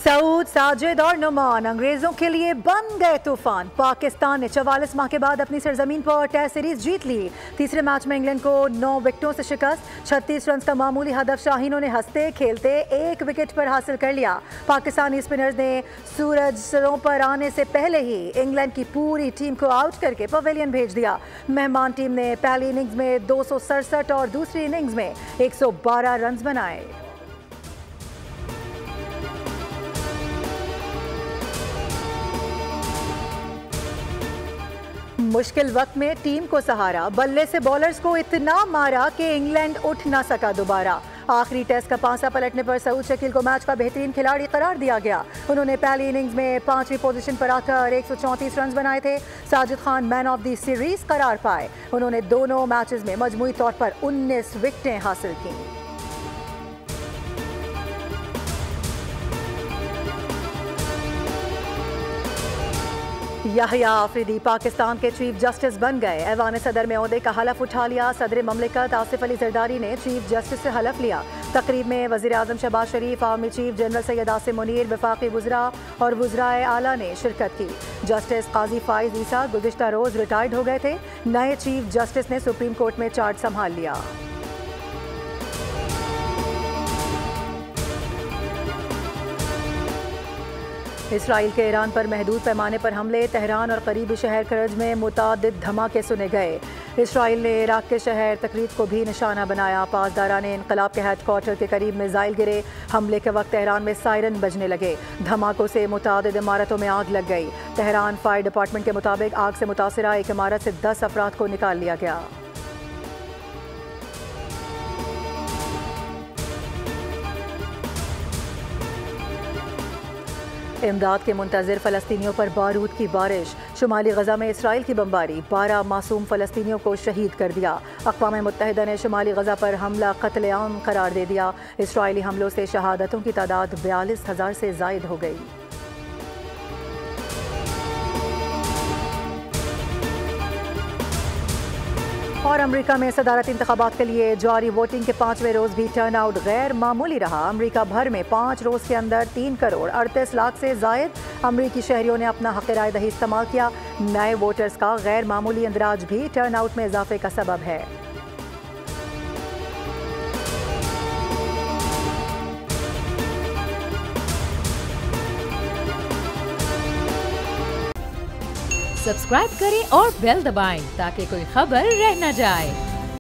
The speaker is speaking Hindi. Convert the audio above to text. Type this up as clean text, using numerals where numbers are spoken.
सऊद, साजिद और नुमान अंग्रेजों के लिए बन गए तूफान। पाकिस्तान ने 44 माह के बाद अपनी सरजमीन पर टेस्ट सीरीज जीत ली। तीसरे मैच में इंग्लैंड को 9 विकेटों से शिकस्त। 36 रन का मामूली हदफ शाहीनों ने हंसते खेलते 1 विकेट पर हासिल कर लिया। पाकिस्तानी स्पिनर्स ने सूरज सरों पर आने से पहले ही इंग्लैंड की पूरी टीम को आउट करके पवेलियन भेज दिया। मेहमान टीम ने पहली इनिंग्स में 267 और दूसरी इनिंग्स में 112 रन बनाए। मुश्किल वक्त में टीम को सहारा, बल्ले से बॉलर्स को इतना मारा कि इंग्लैंड उठ ना सका दोबारा। आखिरी टेस्ट का पांसा पलटने पर सऊद शकील को मैच का बेहतरीन खिलाड़ी करार दिया गया। उन्होंने पहली इनिंग्स में 5वीं पोजीशन पर आकर 134 रन बनाए थे। Sajid Khan man of the series करार पाए। उन्होंने दोनों मैचेस में मजमूई तौर पर 19 विकेटें हासिल की। याहिया आफरीदी पाकिस्तान के चीफ जस्टिस बन गए। ऐवान सदर में ओहदे का हलफ उठा लिया। सदर ममलिकत आसिफ अली जरदारी ने चीफ जस्टिस से हलफ लिया। तकरीब में वज़ीर आज़म Shehbaz Sharif, army chief general Syed Asim Munir, वफाकी वुज़रा और वुज़राए आला ने शिरकत की। जस्टिस काजी फाइज ईसा गुज़िश्ता रोज़ रिटायर्ड हो गए थे। नए चीफ जस्टिस ने सुप्रीम कोर्ट में चार्ज संभाल लिया। इसराइल के ईरान पर महदूद पैमाने पर हमले। तेहरान और करीबी शहर करज में मुतादिद धमाके सुने गए। इसराइल ने इराक के शहर तकरीब को भी निशाना बनाया। पासदारान इनकलाब के हेडक्वार्टर के करीब मिसाइल गिरे। हमले के वक्त तेहरान में सायरन बजने लगे। धमाकों से मुतादिद इमारतों में आग लग गई। तेहरान फायर डिपार्टमेंट के मुताबिक आग से मुतासिरा एक इमारत से 10 अफराद को निकाल लिया गया। इमदाद के मुंतज़िर फ़लस्तीनियों पर बारूद की बारिश। शुमाली गजा में इसराइल की बमबारी 12 मासूम फ़लस्तीनियों को शहीद कर दिया। अक़वाम मुत्तहिदा ने शुमाली गजा पर हमला क़त्ल-ए-आम करार दे दिया। इसराइली हमलों से शहादतों की तादाद 42,000 से ज़ायद हो गई। और अमरीका में सदारती इंतखाबात के लिए जारी वोटिंग के 5वें रोज़ भी टर्न आउट गैर मामूली रहा। अमरीका भर में 5 रोज़ के अंदर 3 करोड़ 38 लाख से जायद अमरीकी शहरियों ने अपना हक़ राय दही इस्तेमाल किया। नए वोटर्स का गैर मामूली इंदराज भी टर्न आउट में इजाफे का सबब है। सब्सक्राइब करें और बेल दबाएं ताकि कोई खबर रह न जाए।